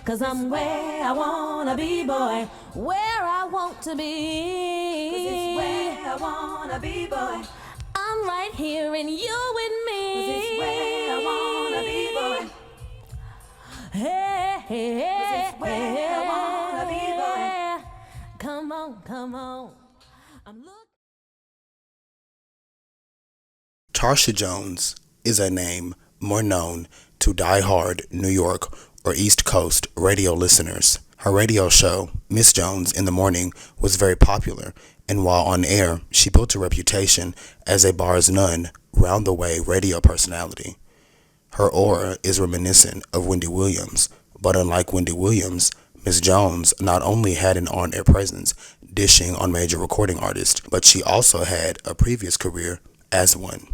'cause I'm where I wanna be, boy, where I want to be. 'Cause it's where I wanna be, boy. I'm right here and you with me. 'Cause it's where I wanna be, boy. Hey, hey, hey. 'Cause it's where I wanna be, boy. Come on, come on. I'm looking. Tarsha Jones is a name more known to die-hard New York or East Coast radio listeners. Her radio show, Miss Jones in the Morning, was very popular, and while on air, she built a reputation as a bars none, round-the-way radio personality. Her aura is reminiscent of Wendy Williams, but unlike Wendy Williams, Miss Jones not only had an on-air presence dishing on major recording artists, but she also had a previous career as one.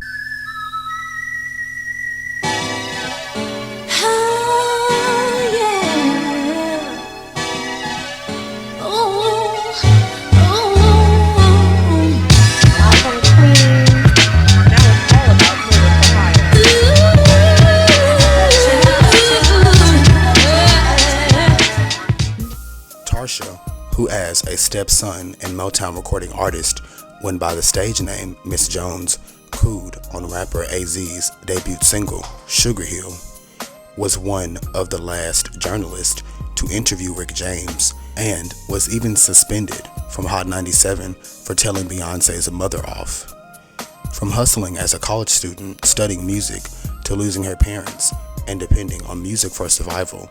Tarsha, who as a stepson and Motown recording artist went by the stage name Miss Jones, cooed on rapper AZ's debut single, Sugar Hill, was one of the last journalists to interview Rick James and was even suspended from Hot 97 for telling Beyonce's mother off. From hustling as a college student studying music to losing her parents and depending on music for survival,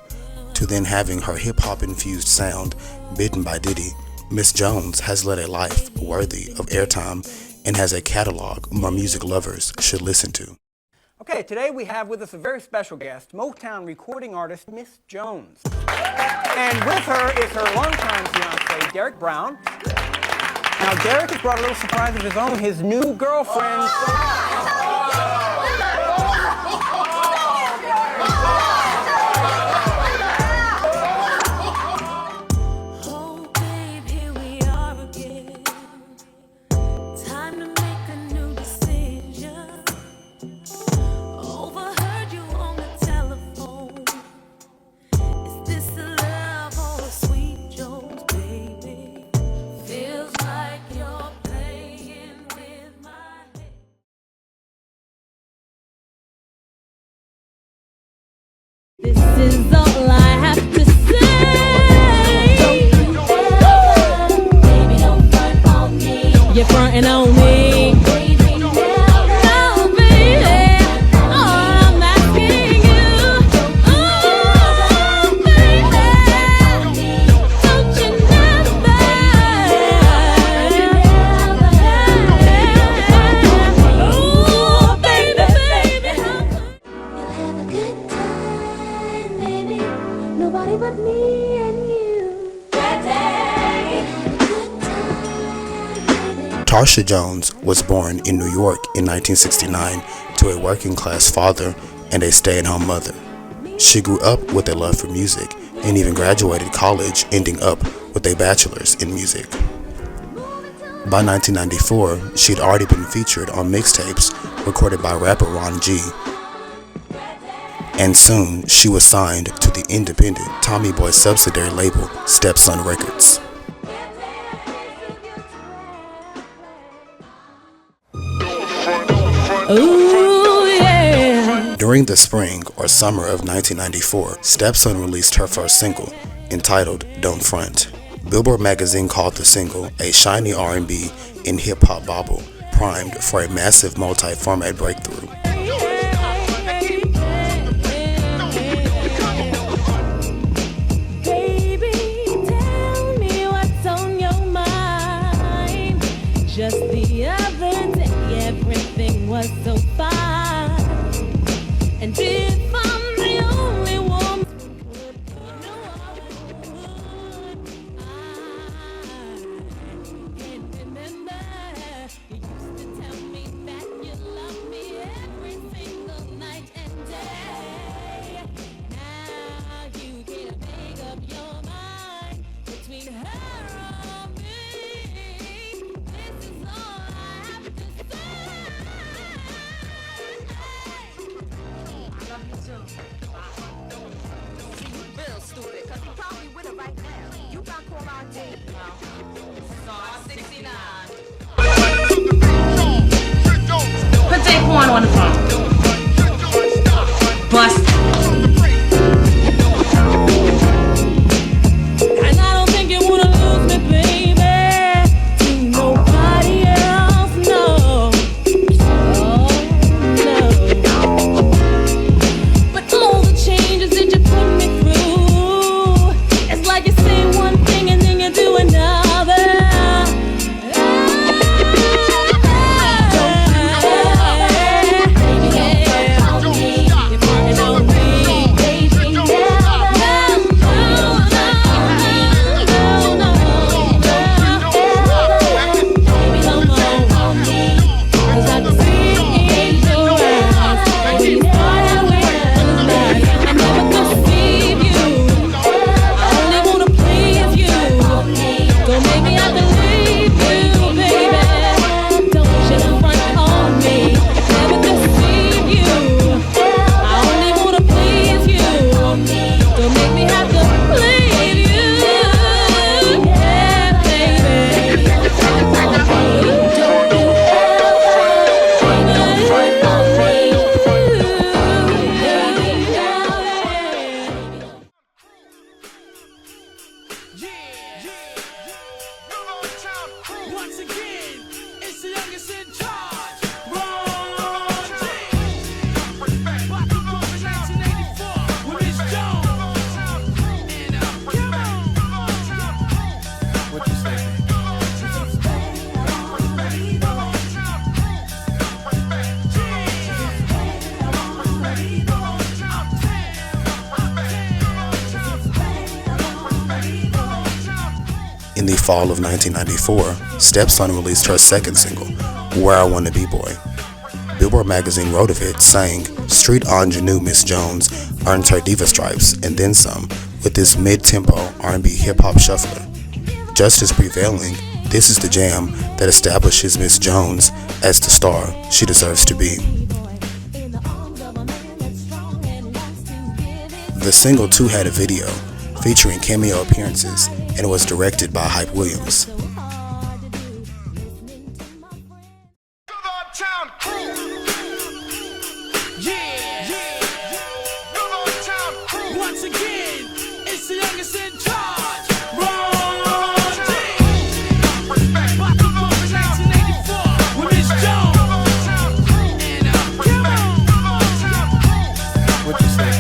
to then having her hip-hop infused sound bidden by Diddy, Miss Jones has led a life worthy of airtime and has a catalog more music lovers should listen to. Okay, today we have with us a very special guest, Motown recording artist Miss Jones. And with her is her longtime fiancé, Derek Brown. Now, Derek has brought a little surprise of his own, his new girlfriend. This is all I have to say. Baby, don't front on me. You're fronting on me. No, baby, I'm asking you. Oh, baby, don't you never. Oh, baby, baby. You'll have a good time, baby. Nobody but me and you. That day. Good time, baby. Tarsha Jones was born in New York in 1969 to a working-class father and a stay-at-home mother. She grew up with a love for music and even graduated college, ending up with a bachelor's in music. By 1994, she'd already been featured on mixtapes recorded by rapper Ron G. And soon, she was signed to the independent Tommy Boy subsidiary label, Stepson Records. Ooh, yeah. During the spring or summer of 1994, Stepson released her first single, entitled Don't Front. Billboard magazine called the single a shiny R&B and hip-hop bauble, primed for a massive multi-format breakthrough. Baby, tell me what's on your mind. Just the other day, everything was so fine. And if I'm the only woman, you know I would. I can't remember. You used to tell me that you love me every Put Daquan on the phone. Bust. And I don't think you wanna lose me, baby, to nobody else, no. Oh, no. But all the changes that you put me through, it's like you say one thing and then you do another. Once again, it's the youngest in charge. Back in 1984 with Miss Jones. And come on. What you say? In the fall of 1994, Stepson released her second single, Where I Wanna Be Boy. Billboard magazine wrote of it, saying, "Street ingenue Miss Jones earns her diva stripes and then some with this mid-tempo R&B hip-hop shuffler. Just as prevailing, this is the jam that establishes Miss Jones as the star she deserves to be." The single too had a video featuring cameo appearances and was directed by Hype Williams. Once again, it's the youngest in charge. Back in 1984 with Miss Jones. And come on. What you say?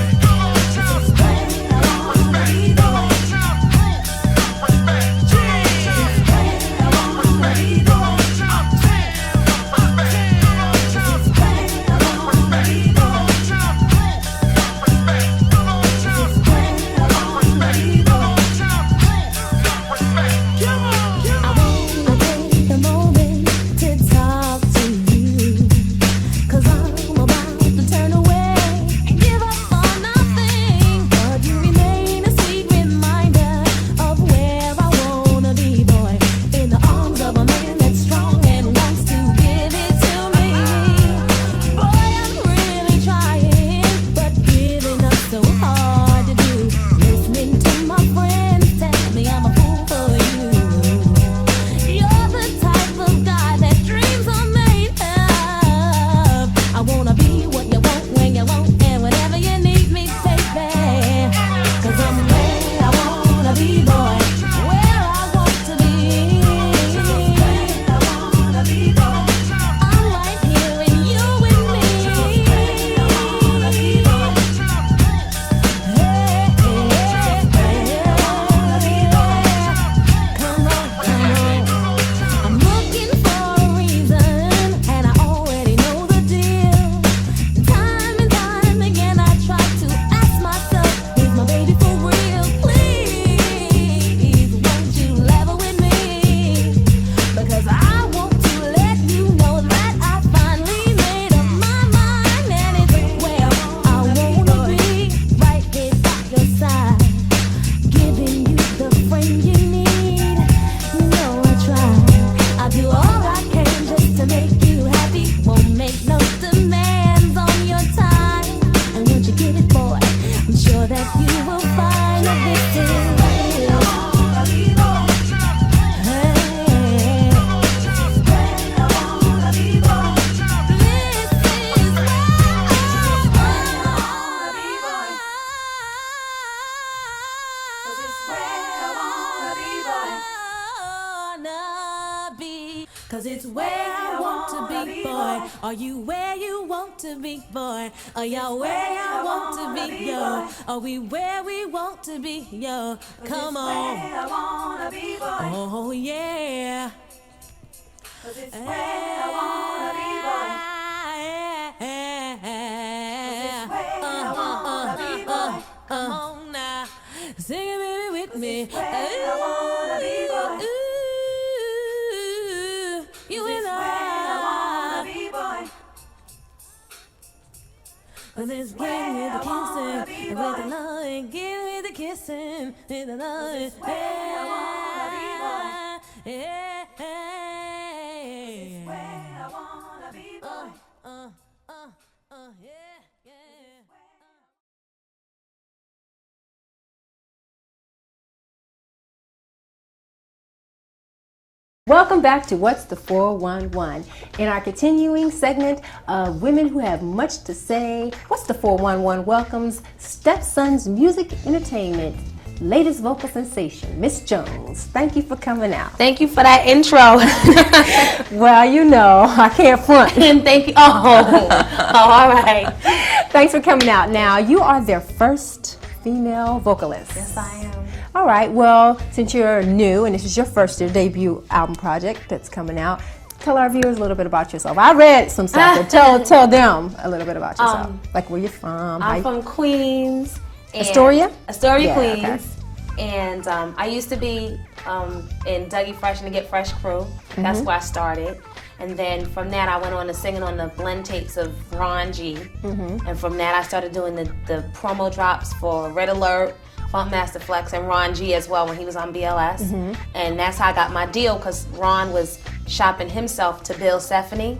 Cause it's where I want to be, boy. Are you where you want to be, boy? Are y'all where I want to be, yo? Are we where we want to be, yo? Come on. Oh, yeah. Cause it's where I wanna be, boy. Come on now. Sing it, baby, with me. I wanna be, boy. You and I wanna be, boy. Well, let's get with the kissing, with the loving, get with the kissing, with the loving. Where I wanna be, boy. Yeah, where I wanna be, boy. Yeah, yeah. Welcome back to What's the 411? In our continuing segment of women who have much to say, What's the 411 welcomes Stepson's Music Entertainment latest vocal sensation, Miss Jones. Thank you for coming out. Thank you for that intro. Well, you know, I can't front. And thank you. Oh, all right. Thanks for coming out. Now, you are their first female vocalist. Yes, I am. All right, well, since you're new and this is your first debut album project that's coming out, tell our viewers a little bit about yourself. I read some stuff, but tell them a little bit about yourself. Like where you're from. I'm from Queens. Astoria? Astoria, Yeah, Queens. Okay. And I used to be in Dougie Fresh and the Get Fresh crew. That's where I started. And then from that, I went on to singing on the blend tapes of Ron G. And from that, I started doing the promo drops for Red Alert, Funk Master Flex, and Ron G as well when he was on BLS. And that's how I got my deal, because Ron was shopping himself to Bill Stephanie.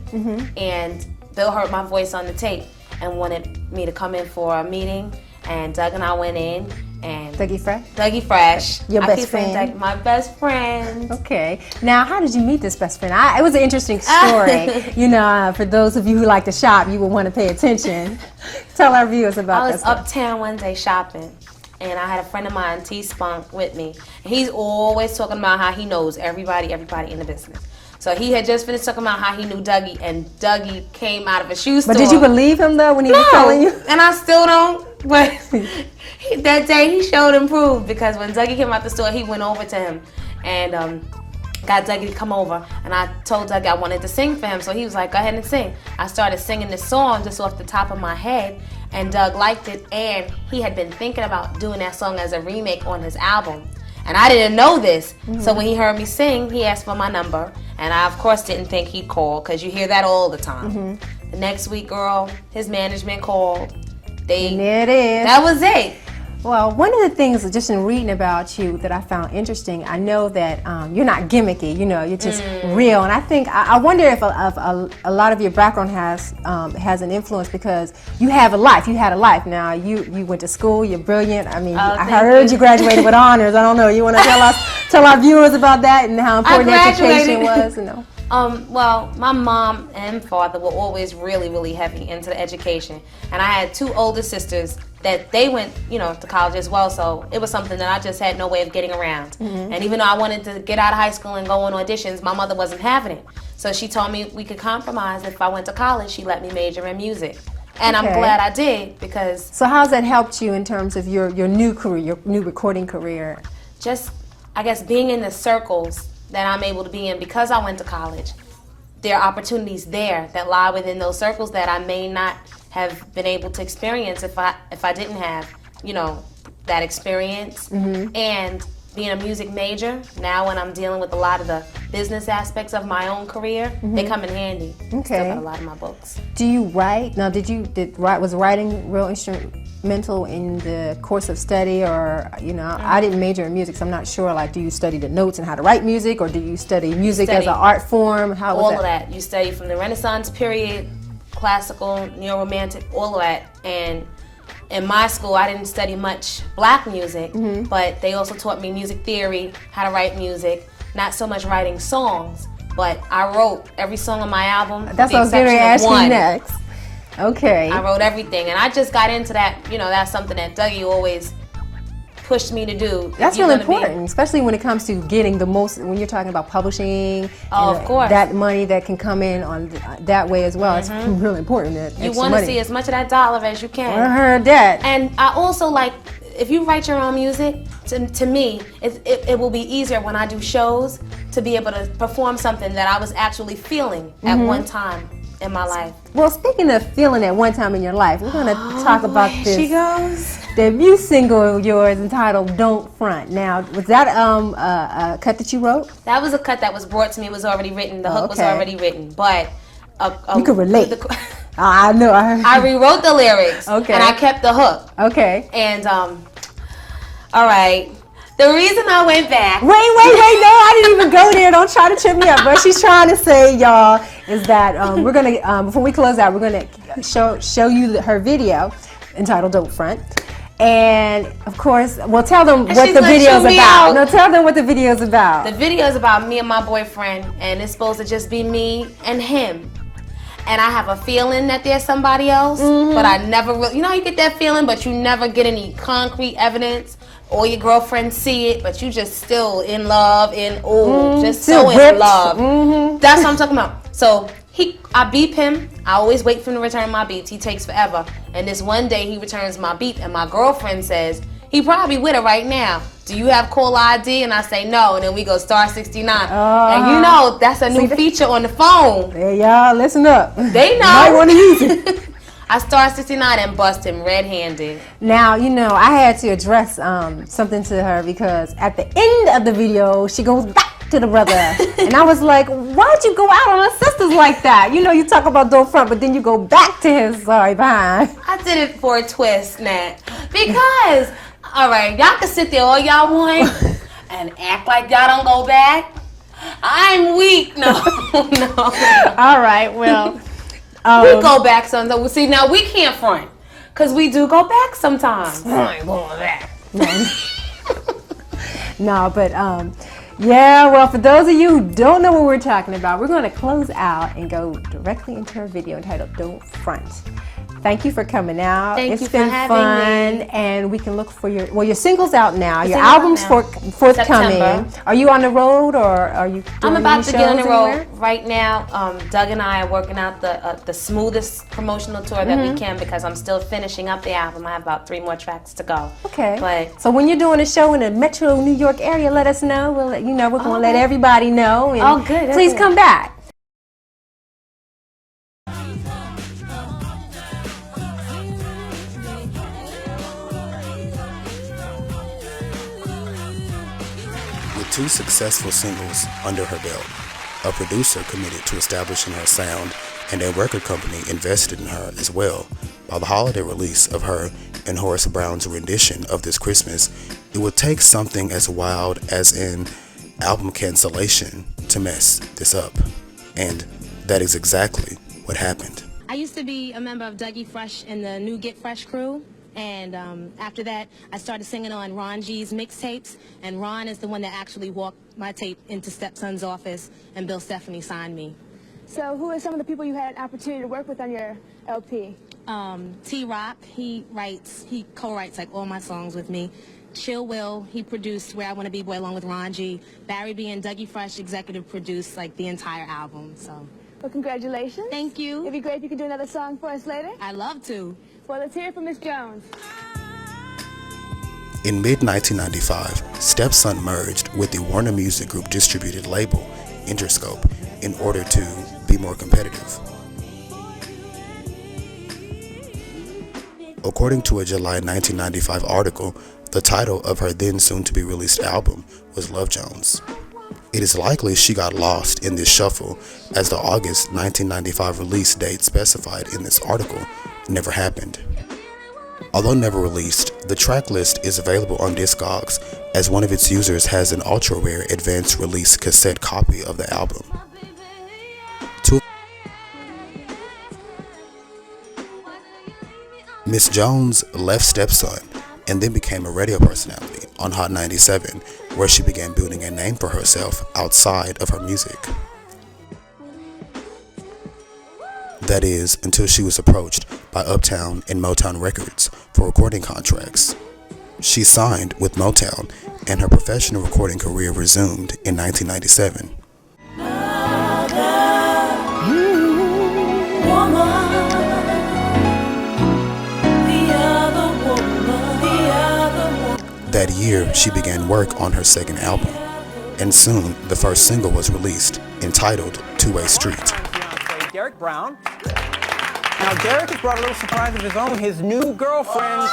And Bill heard my voice on the tape and wanted me to come in for a meeting. And Doug and I went in. And Dougie Fresh? Dougie Fresh. Your best friend? Doug, my best friend. Okay. Now, how did you meet this best friend? It was an interesting story. You know, for those of you who like to shop, you will want to pay attention. Tell our viewers about this. I was uptown one day shopping, and I had a friend of mine, T-Spunk, with me. And he's always talking about how he knows everybody in the business. So he had just finished talking about how he knew Dougie, and Dougie came out of a shoe store. But did you believe him, though, when he was telling you? And I still don't. But that day he showed and proved, because when Dougie came out the store, he went over to him and got Dougie to come over. And I told Dougie I wanted to sing for him, so he was like, go ahead and sing. I started singing this song just off the top of my head, and Doug liked it, and he had been thinking about doing that song as a remake on his album. And I didn't know this, so when he heard me sing, he asked for my number, and I, of course, didn't think he'd call, because you hear that all the time. The next week, girl, his management called. And there it is. That was it. Well, one of the things just in reading about you that I found interesting, I know that you're not gimmicky, you know, you're just real. And I think, I wonder if a lot of your background has an influence, because you have a life, you had a life. Now, you went to school, you're brilliant. I mean, I heard you graduated with honors. I don't know, you want to tell our viewers about that and how important education was? You know? Well, my mom and father were always really, really heavy into the education. And I had two older sisters that they went, you know, to college as well. So it was something that I just had no way of getting around. And even though I wanted to get out of high school and go on auditions, my mother wasn't having it. So she told me we could compromise. If I went to college, she let me major in music. And I'm glad I did, because... So how's that helped you in terms of your new career, your new recording career? Just, I guess, being in the circles that I'm able to be in because I went to college. There are opportunities there that lie within those circles that I may not have been able to experience if I didn't have, you know, that experience. And being a music major, now when I'm dealing with a lot of the business aspects of my own career, they come in handy. Okay. Still got a lot of my books. Do you write? Now, was writing real instrumental in the course of study, or, you know, I didn't major in music, so I'm not sure, like, do you study the notes and how to write music, or do you study music as an art form? How was all of that. You study from the Renaissance period, classical, neo-romantic, all of that. And in my school, I didn't study much black music, but they also taught me music theory, how to write music, not so much writing songs, but I wrote every song on my album. That's what I was going to ask you next. Okay. I wrote everything, and I just got into that, you know, that's something that Dougie always pushed me to do. That's really important, especially when it comes to getting the most, when you're talking about publishing. Oh, of course. That money that can come in on that way as well. It's really important. That You want to see as much of that dollar as you can. I heard that. And I also like, if you write your own music, to me, it will be easier when I do shows to be able to perform something that I was actually feeling at one time in my life. Well, speaking of feeling at one time in your life, we're going to talk about this. She goes. Debut single of yours entitled "Don't Front." Now, was that a cut that you wrote? That was a cut that was brought to me. It was already written. The hook was already written, but you could relate. I know. I rewrote the lyrics. Okay. And I kept the hook. Okay. And all right. The reason I went back. Wait, no, I didn't even go there. Don't try to trip me up. What she's trying to say, y'all, is that we're gonna before we close out, we're gonna show you her video entitled "Don't Front." And of course, well, tell them what the video's about. No, tell them what the video's about. The video is about me and my boyfriend, and it's supposed to just be me and him. And I have a feeling that there's somebody else, but I never really, you get that feeling, but you never get any concrete evidence. Or your girlfriend see it, but you just still in love, just so in love. That's what I'm talking about. So I beep him. I always wait for him to return my beeps. He takes forever. And this one day he returns my beep, and my girlfriend says, he probably with her right now. Do you have caller ID? And I say no, and then we go star 69. And that's a new feature on the phone. Hey, y'all, listen up. They know. You might want to use it. I star 69 and bust him red-handed. Now, I had to address something to her because at the end of the video, she goes back to the brother. And I was like, why'd you go out on her sisters like that? You talk about "Don't Front," but then you go back to his behind. I did it for a twist, Nat. Because, all right, y'all can sit there all y'all want and act like y'all don't go back. I'm weak. No. All right, well. We go back sometimes. See, now we can't front. Because we do go back sometimes. I ain't going back. No, but yeah, well, for those of you who don't know what we're talking about, we're going to close out and go directly into her video entitled "Don't Front." Thank you for coming out. It's been fun, and we can look for your single's out now. Your album's forthcoming. September. Are you on the road, or are you? I'm about to get on the road right now. Doug and I are working out the smoothest promotional tour that we can because I'm still finishing up the album. I have about 3 more tracks to go. Okay. So when you're doing a show in the Metro New York area, let us know. We'll let you know. We're going to let everybody know. And good. Please come back. With 2 successful singles under her belt, a producer committed to establishing her sound, and a record company invested in her as well. By the holiday release of her and Horace Brown's rendition of This Christmas, it would take something as wild as an album cancellation to mess this up. And that is exactly what happened. I used to be a member of Dougie Fresh and the new Get Fresh crew. And after that, I started singing on Ron G's mixtapes. And Ron is the one that actually walked my tape into Stepson's office, and Bill Stephanie signed me. So who are some of the people you had an opportunity to work with on your LP? T-Rock, he co-writes like all my songs with me. Chill Will, he produced Where I Want to Be Boy along with Ron G. Barry B and Dougie Fresh executive produced like the entire album. So. Well, congratulations. Thank you. It'd be great if you could do another song for us later. I'd love to. Well, let's hear it from Miss Jones. In mid-1995, Stepson merged with the Warner Music Group distributed label, Interscope, in order to be more competitive. According to a July 1995 article, the title of her then soon-to-be-released album was Love Jones. It is likely she got lost in this shuffle, as the August 1995 release date specified in this article never happened. Although never released, the track list is available on Discogs, as one of its users has an ultra-rare advanced release cassette copy of the album. Miss Jones left Stepson and then became a radio personality on Hot 97, where she began building a name for herself outside of her music. That is, until she was approached by Uptown and Motown Records for recording contracts. She signed with Motown, and her professional recording career resumed in 1997. That year, she began work on her second album, and soon the first single was released, entitled Two-Way Street. Fiancé, Derek Brown. Now, Derek has brought a little surprise of his own, his new girlfriend.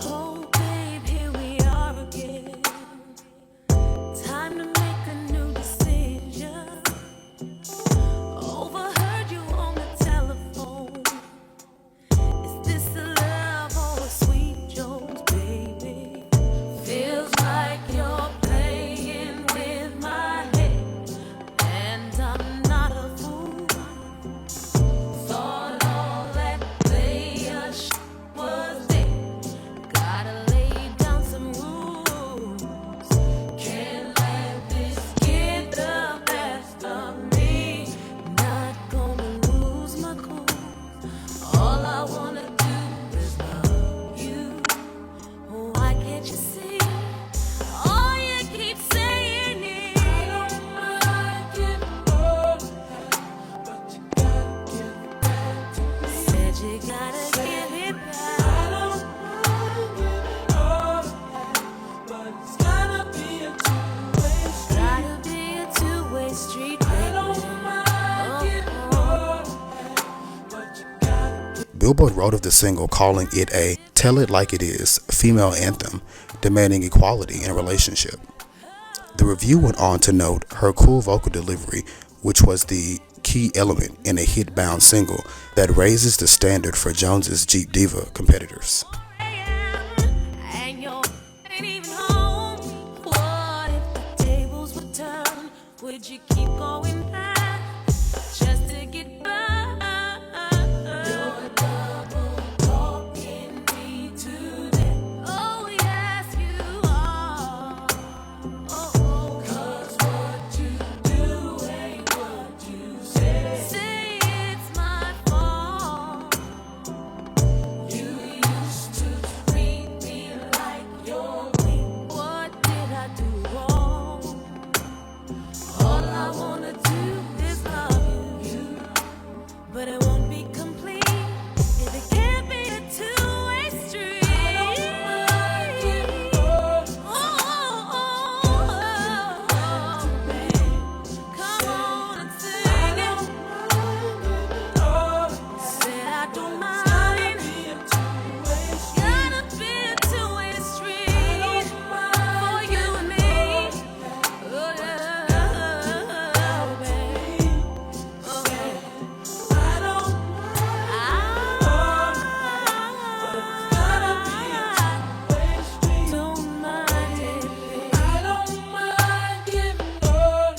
Oh, babe, here we are again. Time to make a new decision. Overheard you on the telephone. Is this a love or a sweet Jones, baby? Feels like you're playing with my head, and I'm not a fool. Thought all that player shit was dead. Gotta lay down some rules. Can't let this get the best of me. Not gonna lose my cool. All I wanna do is love you. Why can't you see? All you keep saying is I don't mind giving up, but you gotta give it back to me. Said you gotta give it back. I don't mind giving up, but it's gotta be a two-way street. Gotta be a two-way street, baby. I don't mind giving up, but you gotta. Billboard wrote of the single, calling it a "tell it like it is" female anthem, demanding equality in a relationship. The review went on to note her cool vocal delivery, which was the key element in a hit-bound single that raises the standard for Jones's Jeep Diva competitors. And you ain't even home. What if the tables would turn? Would you keep going back just to get by? You're double talking me to that. Oh, yes, you are. Oh, 'cause what you do ain't what you say. Say it's my fault. You used to treat me like your queen. What did I do wrong? All I wanna do is love you, but it won't be complete if it can't be a two-way street. Come on and sing it. Said I don't mind. Gotta be a two-way street for you and me. Oh yeah, babe. Oh, I don't mind it, babe. I don't mind giving up,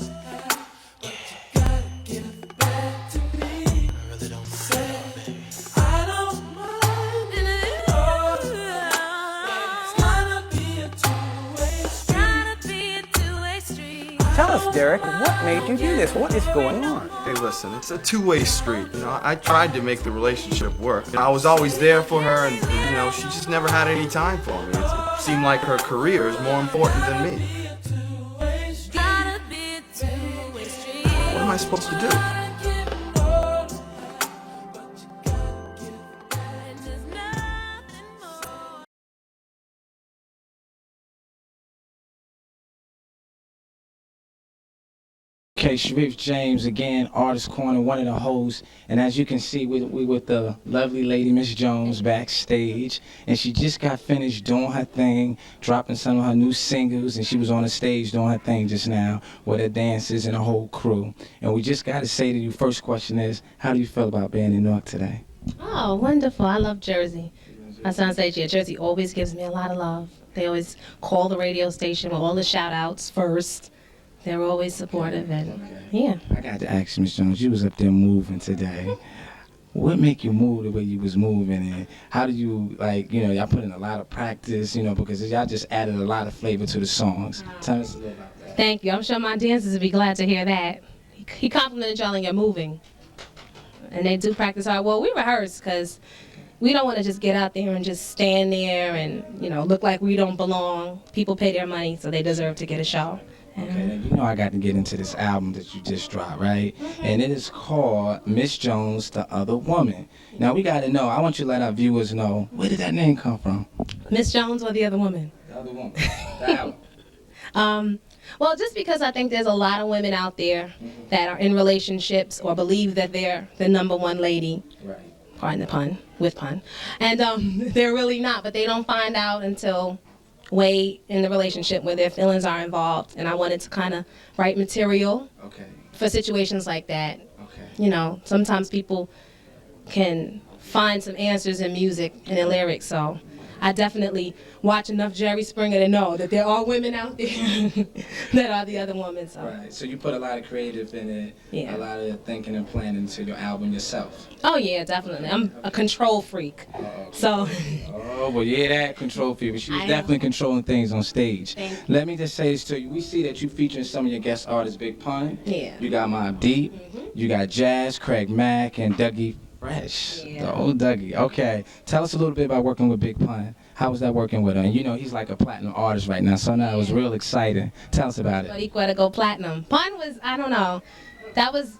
but you gotta give it back to me. I really don't mind, baby. I don't mind giving up. It's gotta be a two-way street. Gotta be a two-way street. Tell us, Derek, what made you do this? What is going on? Hey, listen, it's a two-way street. You know, I tried to make the relationship work. I was always there for her, and you know, she just never had any time for me. It seemed like her career is more important than me. Gotta be a two-way street. What am I supposed to do? And there's nothing more. Okay, Sharif James again, Artist Corner, one of the hosts. And as you can see, we with the lovely lady, Miss Jones, backstage. And she just got finished doing her thing, dropping some of her new singles. And she was on the stage doing her thing just now with her dancers and a whole crew. And we just got to say to you, first question is, how do you feel about being in Newark today? Oh, wonderful. I love Jersey. My son says, Jersey always gives me a lot of love. They always call the radio station with all the shout outs first. They're always supportive, and yeah. I got to ask you, Miss Jones, you was up there moving today. What make you move the way you was moving, and how do you, like, you know, y'all put in a lot of practice, you know, because y'all just added a lot of flavor to the songs. Tell us a little about that. Thank you. I'm sure my dancers would be glad to hear that. he complimented y'all and you're moving. And they do practice hard. Well, we rehearse because we don't want to just get out there and just stand there and, look like we don't belong. People pay their money, so they deserve to get a show. Okay, you know I got to get into this album that you just dropped, right? And it is called Miss Jones, the Other Woman. Now, we got to know, I want you to let our viewers know, where did that name come from? Miss Jones or the Other Woman? The Other Woman. The album. Well, just because I think there's a lot of women out there that are in relationships or believe that they're the number one lady. Right. Pardon the pun, with pun. And they're really not, but they don't find out until way in the relationship where their feelings are involved. And I wanted to kind of write material for situations like that. Okay. Sometimes people can find some answers in music and in lyrics, so I definitely watch enough Jerry Springer to know that there are women out there that are the other woman. So. Right. So you put a lot of creative in it, yeah. A lot of thinking and planning into your album yourself. Oh yeah, definitely. I'm a control freak. So. Oh, well, yeah, that control freak. But she was definitely controlling things on stage. Let me just say this to you. We see that you featuring some of your guest artists, Big Pun. Yeah. You got Mobb Deep. You got Jazz, Craig Mack, and Dougie Fresh. Yeah. The old Dougie. Okay. Tell us a little bit about working with Big Pun. How was that working with her? And he's like a platinum artist right now, so now it was real exciting. Tell us about it. But equal to go platinum. Pun was, I don't know, that was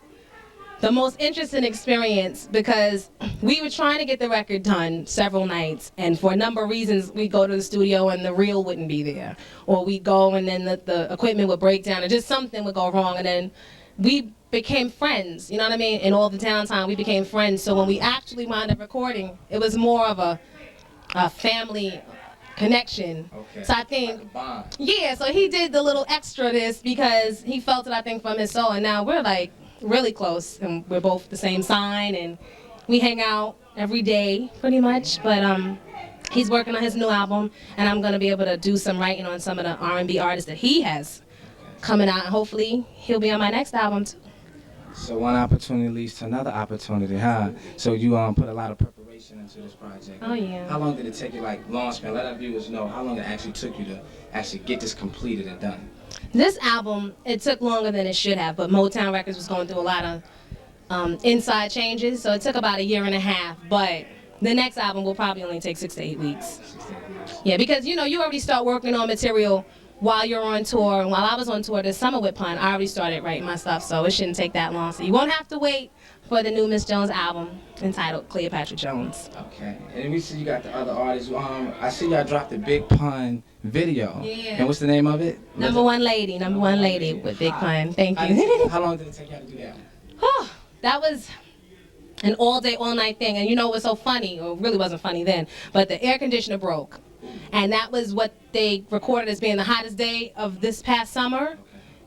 the most interesting experience because we were trying to get the record done several nights, and for a number of reasons, we'd go to the studio and the reel wouldn't be there. Or we'd go and then the equipment would break down, or just something would go wrong, and then we became friends, you know what I mean? In all the downtime, we became friends. So when we actually wound up recording, it was more of a family connection. Okay. So I think, yeah, so he did the little extra this because he felt it, I think, from his soul. And now we're like really close and we're both the same sign and we hang out every day pretty much. But he's working on his new album and I'm going to be able to do some writing on some of the R&B artists that he has coming out. And hopefully he'll be on my next album too. So one opportunity leads to another opportunity, huh? So you put a lot of preparation into this project. Oh yeah. How long did it take you, launch, man? Let our viewers know how long it actually took you to actually get this completed and done. This album, it took longer than it should have, but Motown Records was going through a lot of inside changes, so it took about 1.5 years. But the next album will probably only take 6 to 8 weeks. 6 to 8 weeks. Yeah, because you already start working on material while you're on tour, and while I was on tour this summer with Pun, I already started writing my stuff, so it shouldn't take that long. So you won't have to wait for the new Miss Jones album entitled Cleopatra Jones. Okay, and we see you got the other artists. I see y'all dropped the Big Pun video. Yeah. And what's the name of it? Number One Lady with Big Pun. Thank you. How long did it take y'all to do that? That was an all-day, all-night thing, and it was so funny, or it really wasn't funny then, but the air conditioner broke. And that was what they recorded as being the hottest day of this past summer.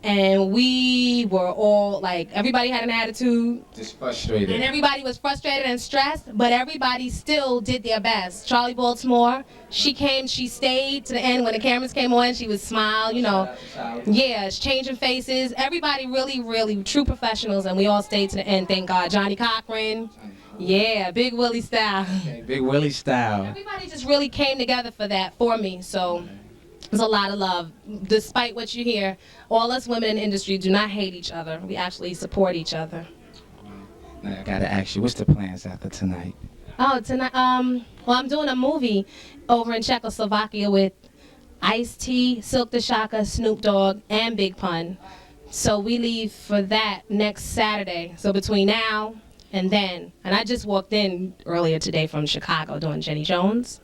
And we were all everybody had an attitude. Just frustrated. And everybody was frustrated and stressed, but everybody still did their best. Charlie Baltimore, she stayed to the end when the cameras came on. She would smile, Yeah, changing faces. Everybody really, really true professionals, and we all stayed to the end, thank God. Johnny Cochran. Yeah, Big Willie style. Okay, Big Willie style. Everybody just really came together for me, so there's a lot of love. Despite what you hear, all us women in the industry do not hate each other. We actually support each other. Now I gotta ask you, what's the plans after tonight? Oh, tonight, well, I'm doing a movie over in Czechoslovakia with Ice-T, Silk the Shocker, Snoop Dogg, and Big Pun. So we leave for that next Saturday. So between now and then, and I just walked in earlier today from Chicago doing Jenny Jones.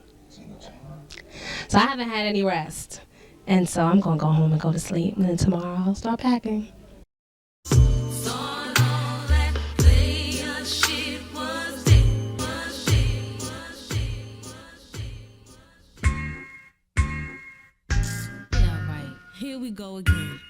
So I haven't had any rest. And so I'm going to go home and go to sleep. And then tomorrow I'll start packing. Yeah, right. Here we go again.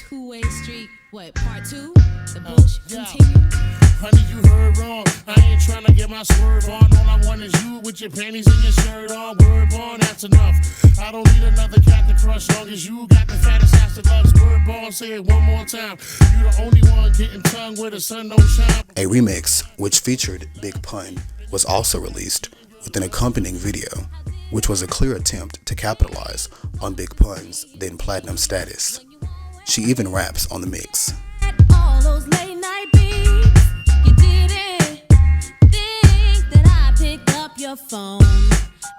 Two-way street, what, part 2? The bullshit continues? Honey, you heard wrong. I ain't tryna get my swerve on. All I want is you with your panties and your shirt on. Word on, that's enough. I don't need another cat to crush. Long as you got the fattest ass that loves. Word on, say it one more time. You the only one getting tongue where the sun don't shine. A remix, which featured Big Pun, was also released with an accompanying video, which was a clear attempt to capitalize on Big Pun's then platinum status. She even raps on the mix. phone.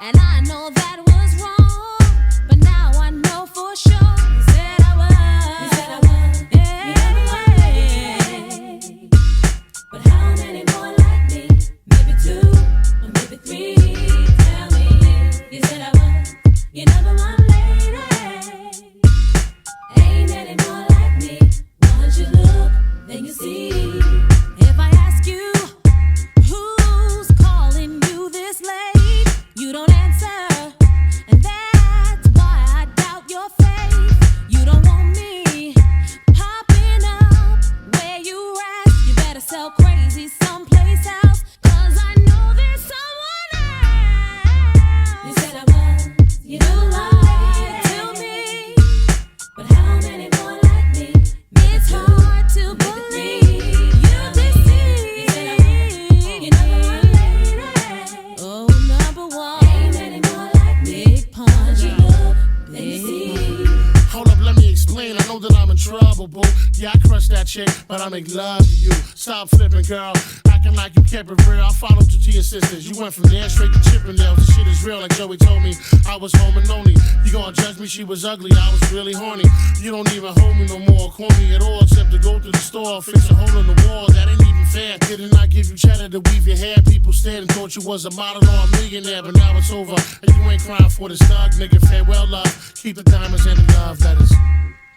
And I know that was wrong, but now I know for sure. You said I was. Yeah. But how many more like me? Maybe 2 or maybe 3. Tell me, you said I was. You never mind, lady. Ain't any more like me. Once you look, then you see. If I ask you who's calling you this late, you don't answer, and that's why I doubt your faith. You don't want me popping up where you at. You better sell crazy someplace else, 'cause I know there's someone else. You said I was, you know lied to me, but how many more like me? It's hard to believe you deceive. You never mind, lady. Oh, number one. Ain't many more like me. Big punch. Big. Hold up, let me explain. I know that I'm in trouble, boo. Yeah, I crushed that chick, but I make love to you. Stop flipping, girl. Acting like you kept it real. I followed you to your sisters. You went from there straight to Chippendales. The shit is real, like Joey told me. I was home and lonely. You gonna judge me? She was ugly. I was really horny. You don't even hold me no more, call me at all, except to go to the store, fix a hole in the wall. That ain't even fair. Didn't I give you cheddar to weave your hair? People stared and thought you was a model or a millionaire, but now it's over. And you ain't crying for this thug, nigga. Farewell, love. Keep the diamonds and the love letters.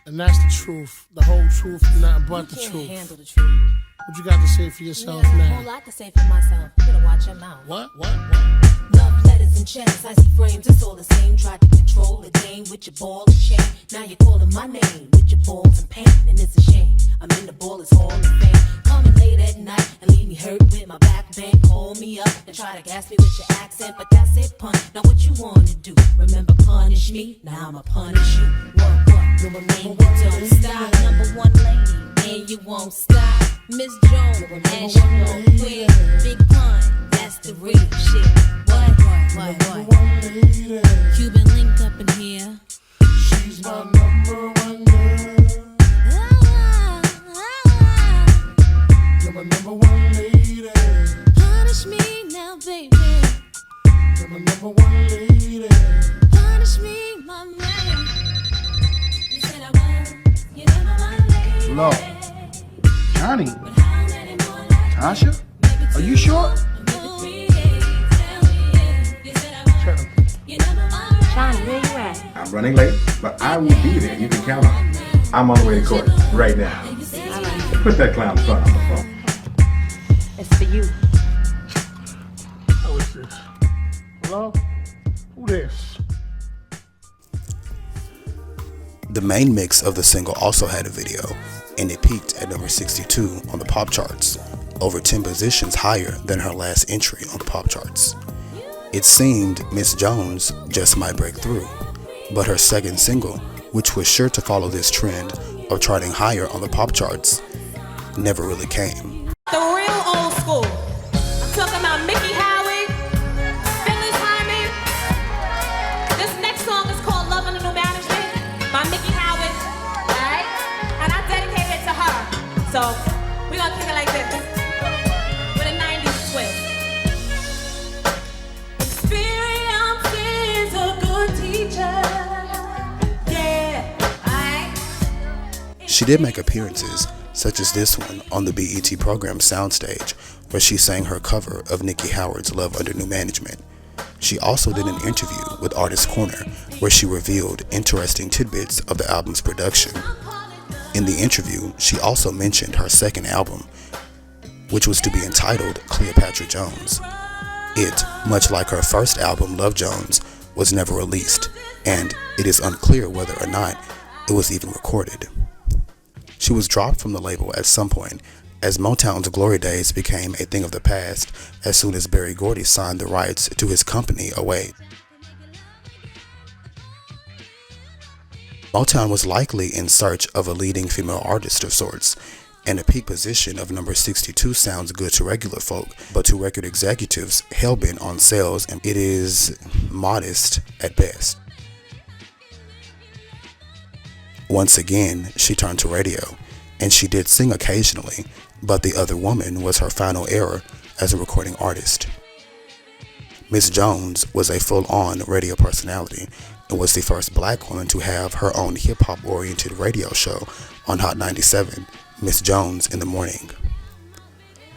And that's the truth, the whole truth, and nothing but the truth. Handle the truth. What you got to say for yourself A now? whole lot to say for myself. You better watch your mouth. What? Love letters and checks, I see frames, it's all the same. Tried to control the game with your ball and chain. Now you're calling my name with your balls and pain, and it's a shame. I'm in the ball, it's all in vain. Coming late at night and leave me hurt with my back bent. Call me up and try to gas me with your accent, but that's it, pun. Now what you wanna do? Remember punish me? Now I'ma punish you. What? And you don't stop, number one lady, and you won't stop. Miss Jones, and she won't quit. Big pun, that's the real shit. What? Cuban linked up in here. She's my number one girl. You're my number one lady. Punish me now, baby. You're my number one lady. Punish me, my man. You said I was, you never mind, lady. Hello. Johnny. Tarsha? Are you sure? Johnny, where you at? I'm running late, but I will be there. You can count on it. I'm on the way to court right now. Put that clown phone on the phone. It's for you. How is this? Hello? Who this? The main mix of the single also had a video, and it peaked at number 62 on the pop charts, over 10 positions higher than her last entry on the pop charts. It seemed Miss Jones just might break through, but her second single, which was sure to follow this trend of charting higher on the pop charts, never really came. The real old school. I'm talking about Mickey Howard, Phyllis Hyman. This next song is called Love Under New Management by Mickey Howard. Alright? And I dedicate it to her. So, we're gonna kick it like this. With a 90s twist. Experience is a good teacher. Yeah. Alright? She did make appearances, such as this one on the BET program Soundstage, where she sang her cover of Nikki Howard's Love Under New Management. She also did an interview with Artist Corner, where she revealed interesting tidbits of the album's production. In the interview, she also mentioned her second album, which was to be entitled Cleopatra Jones. It, much like her first album Love Jones, was never released, and it is unclear whether or not it was even recorded. She was dropped from the label at some point, as Motown's glory days became a thing of the past as soon as Berry Gordy signed the rights to his company away. Motown was likely in search of a leading female artist of sorts, and a peak position of number 62 sounds good to regular folk, but to record executives hell-bent on sales, and it is modest at best. Once again, she turned to radio, and she did sing occasionally, but The Other Woman was her final error as a recording artist. Miss Jones was a full-on radio personality and was the first black woman to have her own hip-hop oriented radio show on Hot 97, Miss Jones in the Morning.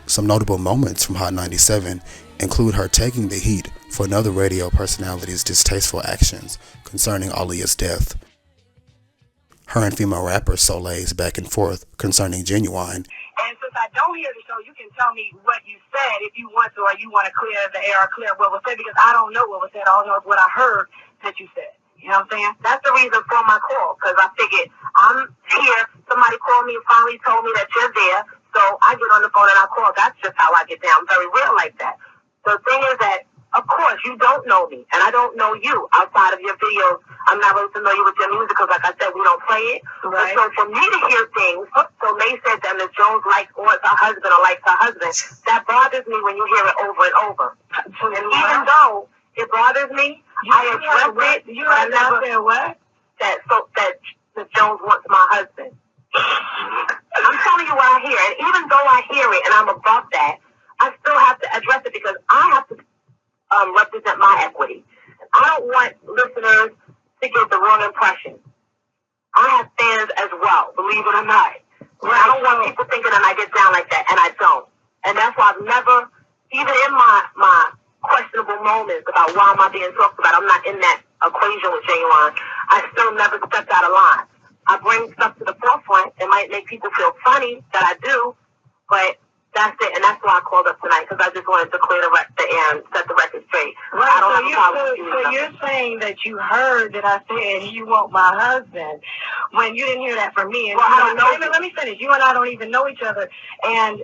Some notable moments from Hot 97 include her taking the heat for another radio personality's distasteful actions concerning Aaliyah's death. Her and female rapper Soleil's back and forth concerning Genuine. And since I don't hear the show, you can tell me what you said if you want to, or you want to clear the air or clear what was said, because I don't know what was said. All I know is what I heard that you said. You know what I'm saying? That's the reason for my call, because I figured I'm here. Somebody called me and finally told me that you're there. So I get on the phone and I call. That's just how I get down. I'm very real like that. The thing is that, of course, you don't know me, and I don't know you outside of your videos. I'm not really familiar with your music because, like I said, we don't play it. Right. So for me to hear things, so May said that Ms. Jones likes her husband or likes her husband, that bothers me when you hear it over and over. And even though it bothers me, I address it. You heard that what? That Ms. Jones wants my husband. I'm telling you what I hear, and even though I hear it and I'm above that, I still have to address it because I have to represent my equity. I don't want listeners to get the wrong impression. I have fans as well, believe it or not. Right. I don't want people thinking that I get down like that, and I don't. And that's why I've never, even in my questionable moments about why am I being talked about, I'm not in that equation with Genuine, I still never stepped out of line. I bring stuff to the forefront. It might make people feel funny that I do, but that's it, and that's why I called up tonight, because I just wanted to clear the air and set the record straight. Right, I don't have a problem with you. So you're saying that you heard that I said you want my husband when you didn't hear that from me. And well, I don't know. Let me finish. You and I don't even know each other, and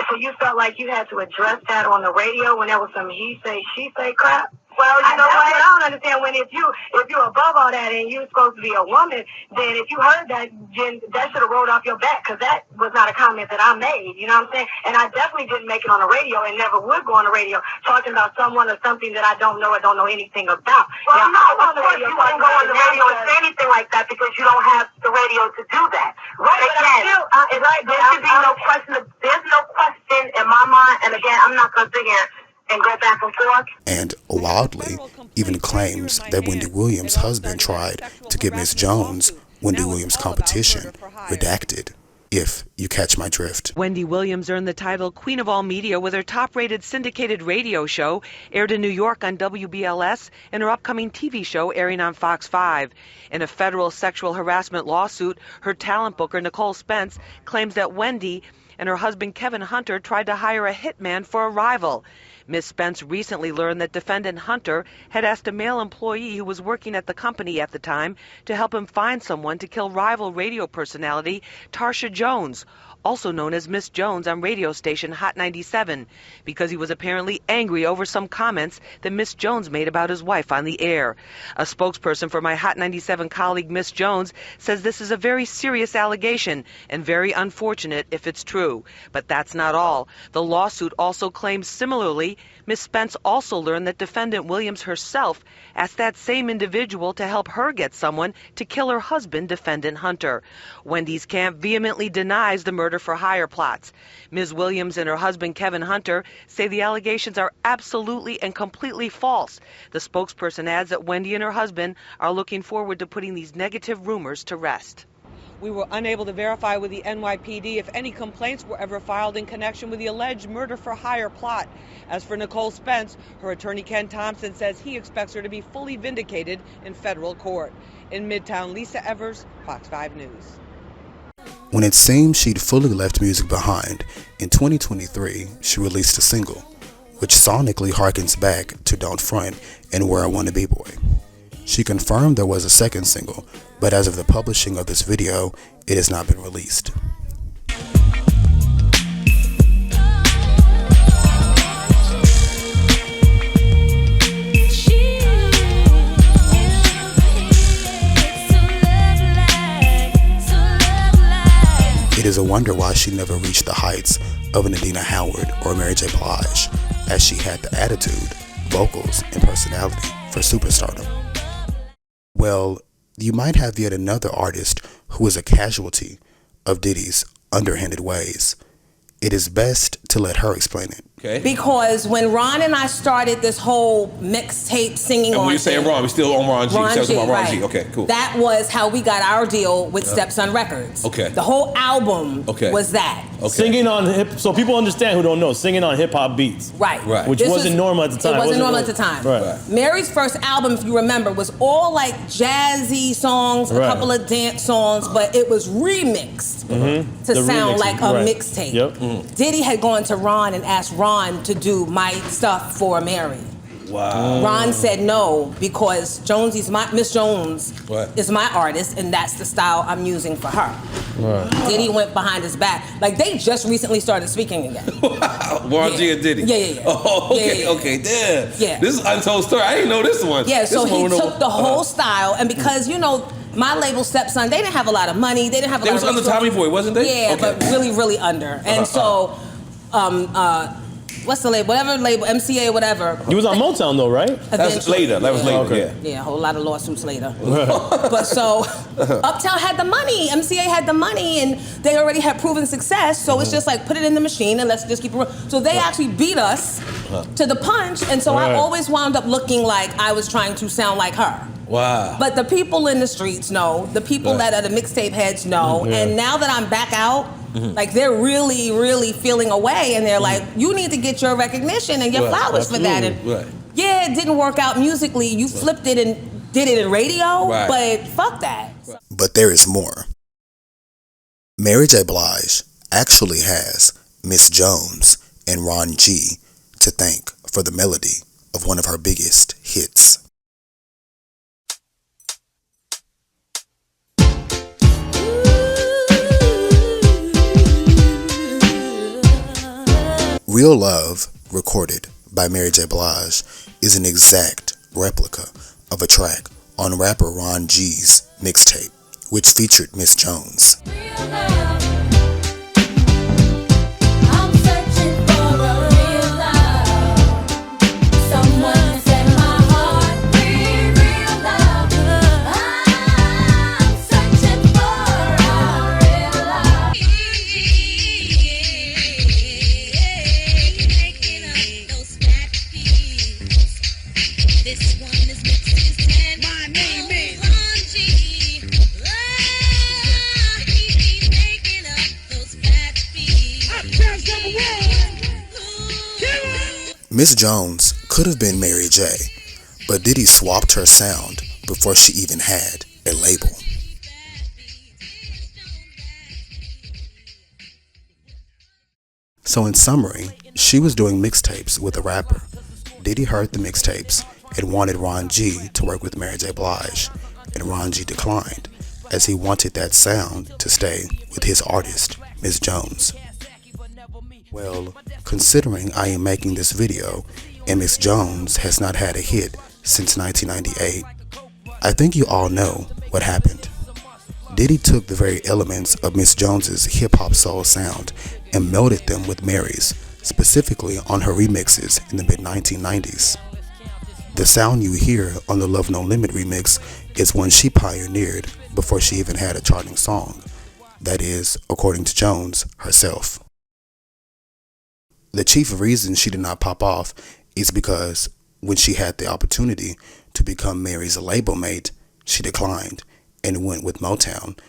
so you felt like you had to address that on the radio when there was some he say, she say crap? Well, you know what? I don't understand when if you're above all that and you're supposed to be a woman, then if you heard that, then that should have rolled off your back, because that was not a comment that I made. You know what I'm saying? And I definitely didn't make it on the radio and never would go on the radio talking about someone or something that I don't know or don't know anything about. Well, now, no, of course you wouldn't go on the radio and say anything like that because you don't have the radio to do that. Right? Again, there should be no question. There's no question in my mind. And again, I'm not going to sit here and go back and forth. And wildly even claims that Wendy Williams' husband tried to get Miss Jones Wendy Williams' competition redacted, if you catch my drift. Wendy Williams earned the title Queen of All Media with her top-rated syndicated radio show, aired in New York on WBLS, and her upcoming TV show airing on Fox 5. In a federal sexual harassment lawsuit, her talent booker, Nicole Spence, claims that Wendy and her husband Kevin Hunter tried to hire a hitman for a rival. Ms. Spence recently learned that defendant Hunter had asked a male employee who was working at the company at the time to help him find someone to kill rival radio personality Tarsha Jones, also known as Miss Jones on radio station Hot 97, because he was apparently angry over some comments that Miss Jones made about his wife on the air. A spokesperson for my Hot 97 colleague Miss Jones says this is a very serious allegation and very unfortunate if it's true. But that's not all. The lawsuit also claims similarly Ms. Spence also learned that defendant Williams herself asked that same individual to help her get someone to kill her husband, defendant Hunter. Wendy's camp vehemently denies the murder for hire plots. Ms. Williams and her husband, Kevin Hunter, say the allegations are absolutely and completely false. The spokesperson adds that Wendy and her husband are looking forward to putting these negative rumors to rest. We were unable to verify with the NYPD if any complaints were ever filed in connection with the alleged murder for hire plot. As for Nicole Spence, her attorney Ken Thompson says he expects her to be fully vindicated in federal court. In Midtown, Lisa Evers, Fox 5 News. When it seemed she'd fully left music behind, in 2023, she released a single, which sonically harkens back to Don't Front and Where I Wanna Be Boy. She confirmed there was a second single, but as of the publishing of this video, it has not been released. It is a wonder why she never reached the heights of an Adina Howard or Mary J Blige, as she had the attitude, vocals, and personality for superstardom. Well, you might have yet another artist who is a casualty of Diddy's underhanded ways. It is best to let her explain it. Okay. Because when Ron and I started this whole mixtape singing And on when you saying Ron, we still on Ron G. Ron Tell us G, about Ron right. G. Okay, cool. That was how we got our deal with Stepson Records. Okay. The whole album Okay. was that. Okay. Singing on so people understand who don't know, singing on hip hop beats. Right. Right. Which wasn't normal at the time. It wasn't normal at the time. Right. Mary's first album, if you remember, was all like jazzy songs, a couple of dance songs, but it was remixed to sound like a mixtape. Yep. Diddy had gone to Ron and asked Ron to do my stuff for Mary. Wow. Ron said no because Miss Jones is my artist, and that's the style I'm using for her. Right. Diddy went behind his back. Like, they just recently started speaking again. Ron G and Diddy. Yeah. Oh, okay, okay, damn. Yeah. This is untold story. I didn't know this one. Yeah, so this he one took the whole style, and because, my label Stepson, they didn't have a lot of money. They didn't have a lot of They was under Tommy Boy, wasn't they? Yeah, Okay. but really, really under. And so, what's the label? Whatever label, MCA, whatever. He was on Motown though, right? That was later. Okay. Yeah, a whole lot of lawsuits later. But so, Uptown had the money, MCA had the money, and they already had proven success, so it's just like, put it in the machine and let's just keep it rolling. So they actually beat us to the punch, and so I always wound up looking like I was trying to sound like her. Wow. But the people in the streets know, the people that are the mixtape heads know, and now that I'm back out, like, they're really, really feeling away, and they're like, you need to get your recognition and your flowers for that. And yeah, it didn't work out musically. You flipped it and did it in radio, but fuck that. But there is more. Mary J Blige actually has Miss Jones and Ron G to thank for the melody of one of her biggest hits. Real Love, recorded by Mary J Blige, is an exact replica of a track on rapper Ron G's mixtape, which featured Miss Jones. Miss Jones could have been Mary J, but Diddy swapped her sound before she even had a label. So in summary, she was doing mixtapes with a rapper. Diddy heard the mixtapes and wanted Ron G to work with Mary J Blige, and Ron G declined, as he wanted that sound to stay with his artist, Miss Jones. Well, considering I am making this video and Miss Jones has not had a hit since 1998, I think you all know what happened. Diddy took the very elements of Miss Jones's hip-hop soul sound and melded them with Mary's, specifically on her remixes in the mid-1990s. The sound you hear on the Love No Limit remix is one she pioneered before she even had a charting song. That is, according to Jones herself. The chief reason she did not pop off is because when she had the opportunity to become Mary's label mate, she declined and went with Motown.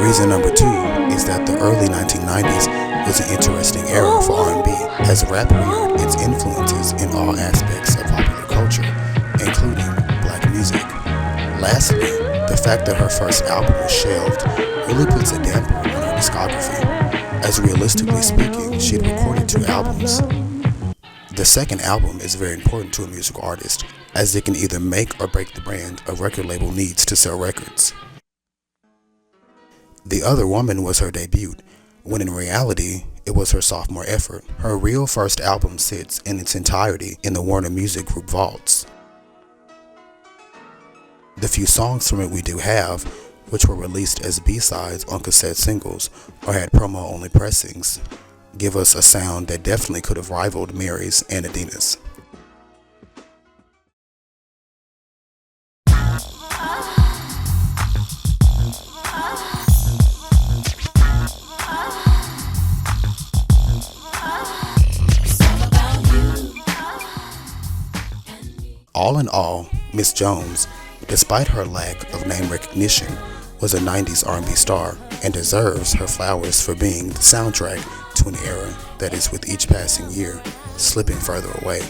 Reason number 2 is that the early 1990s was an interesting era for R&B, as rap reared its influences in all aspects of popular culture, including black music. Lastly, the fact that her first album was shelved really puts a damper on her discography, as realistically speaking, she had recorded 2 albums. The second album is very important to a musical artist, as it can either make or break the brand a record label needs to sell records. The Other Woman was her debut, when in reality, it was her sophomore effort. Her real first album sits in its entirety in the Warner Music Group vaults. The few songs from it we do have, which were released as B-sides on cassette singles or had promo-only pressings, give us a sound that definitely could have rivaled Mary's and Adina's. All in all, Miss Jones, despite her lack of name recognition, was a 90s R&B star and deserves her flowers for being the soundtrack to an era that is with each passing year slipping further away.